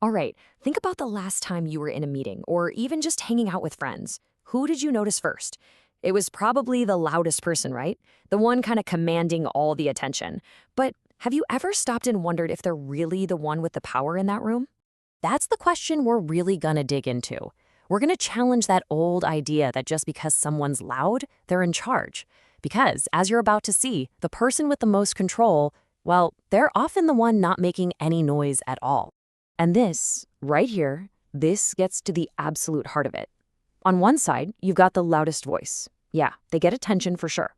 All right, think about the last time you were in a meeting or even just hanging out with friends. Who did you notice first? It was probably the loudest person, right? The one kind of commanding all the attention. But have you ever stopped and wondered if they're really the one with the power in that room? That's the question we're really gonna dig into. We're gonna challenge that old idea that just because someone's loud, they're in charge. Because, as you're about to see, the person with the most control, well, they're often the one not making any noise at all. And this, right here, this gets to the absolute heart of it. On one side, you've got the loudest voice. Yeah, they get attention for sure.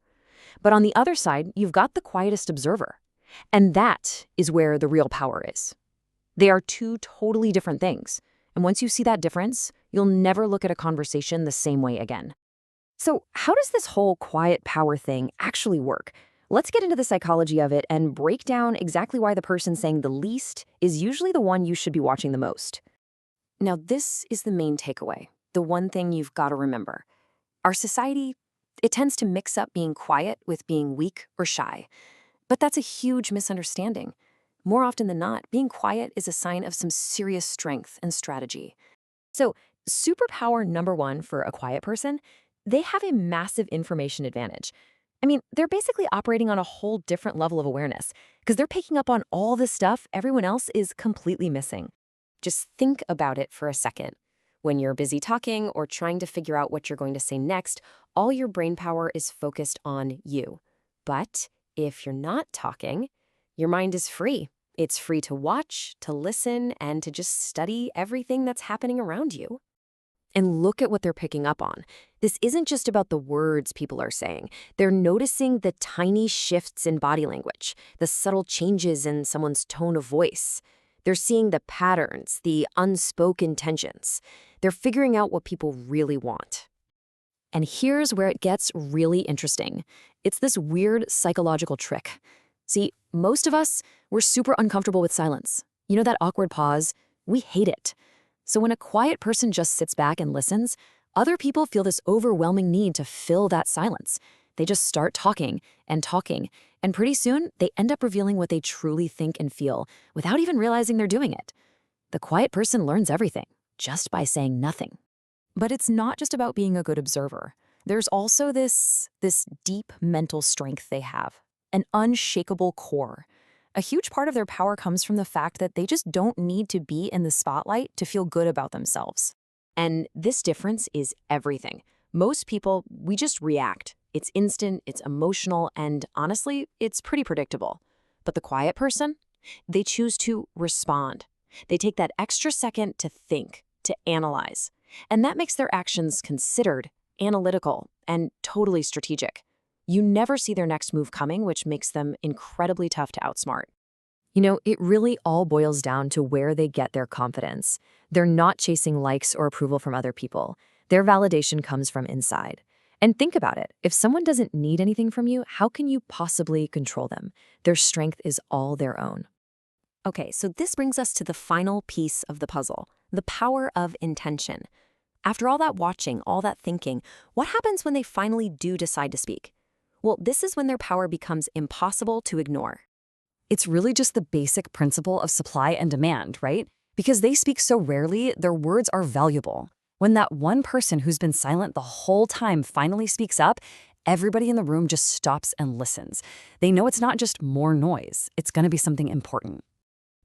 But on the other side, you've got the quietest observer. And that is where the real power is. They are two totally different things. And once you see that difference, you'll never look at a conversation the same way again. So, how does this whole quiet power thing actually work? Let's get into the psychology of it and break down exactly why the person saying the least is usually the one you should be watching the most. Now, this is the main takeaway, the one thing you've got to remember. Our society, it tends to mix up being quiet with being weak or shy. But that's a huge misunderstanding. More often than not, being quiet is a sign of some serious strength and strategy. So, superpower number one for a quiet person, they have a massive information advantage. I mean, they're basically operating on a whole different level of awareness because they're picking up on all the stuff everyone else is completely missing. Just think about it for a second. When you're busy talking or trying to figure out what you're going to say next, all your brain power is focused on you. But if you're not talking, your mind is free. It's free to watch, to listen, and to just study everything that's happening around you. And look at what they're picking up on. This isn't just about the words people are saying. They're noticing the tiny shifts in body language, the subtle changes in someone's tone of voice. They're seeing the patterns, the unspoken tensions. They're figuring out what people really want. And here's where it gets really interesting. It's this weird psychological trick. See, most of us, we're super uncomfortable with silence. You know that awkward pause? We hate it. So when a quiet person just sits back and listens, other people feel this overwhelming need to fill that silence. They just start talking, and pretty soon they end up revealing what they truly think and feel without even realizing they're doing it. The quiet person learns everything just by saying nothing. But it's not just about being a good observer. There's also this deep mental strength they have, an unshakable core. A huge part of their power comes from the fact that they just don't need to be in the spotlight to feel good about themselves. And this difference is everything. Most people, we just react. It's instant, it's emotional, and honestly, it's pretty predictable. But the quiet person, they choose to respond. They take that extra second to think, to analyze. And that makes their actions considered, analytical, and totally strategic. You never see their next move coming, which makes them incredibly tough to outsmart. You know, it really all boils down to where they get their confidence. They're not chasing likes or approval from other people. Their validation comes from inside. And think about it. If someone doesn't need anything from you, how can you possibly control them? Their strength is all their own. Okay, so this brings us to the final piece of the puzzle, the power of intention. After all that watching, all that thinking, what happens when they finally do decide to speak? Well, this is when their power becomes impossible to ignore. It's really just the basic principle of supply and demand, right? Because they speak so rarely, their words are valuable. When that one person who's been silent the whole time finally speaks up, everybody in the room just stops and listens. They know it's not just more noise, it's going to be something important.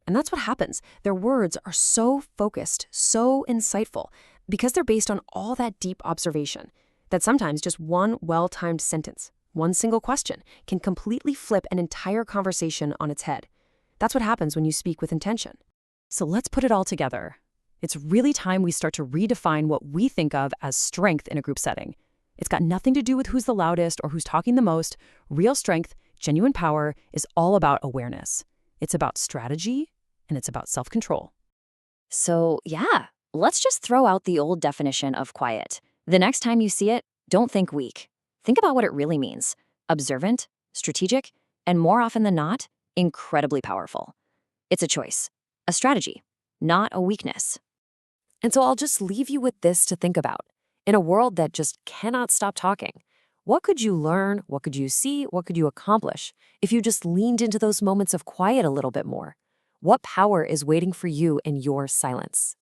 And that's what happens. Their words are so focused, so insightful, because they're based on all that deep observation, that sometimes just one well-timed sentence, one single question, can completely flip an entire conversation on its head. That's what happens when you speak with intention. So let's put it all together. It's really time we start to redefine what we think of as strength in a group setting. It's got nothing to do with who's the loudest or who's talking the most. Real strength, genuine power, is all about awareness. It's about strategy, and it's about self-control. So yeah, let's just throw out the old definition of quiet. The next time you see it, don't think weak. Think about what it really means. Observant, strategic, and more often than not, incredibly powerful. It's a choice, a strategy, not a weakness. And so I'll just leave you with this to think about. In a world that just cannot stop talking, what could you learn, what could you see, what could you accomplish if you just leaned into those moments of quiet a little bit more? What power is waiting for you in your silence?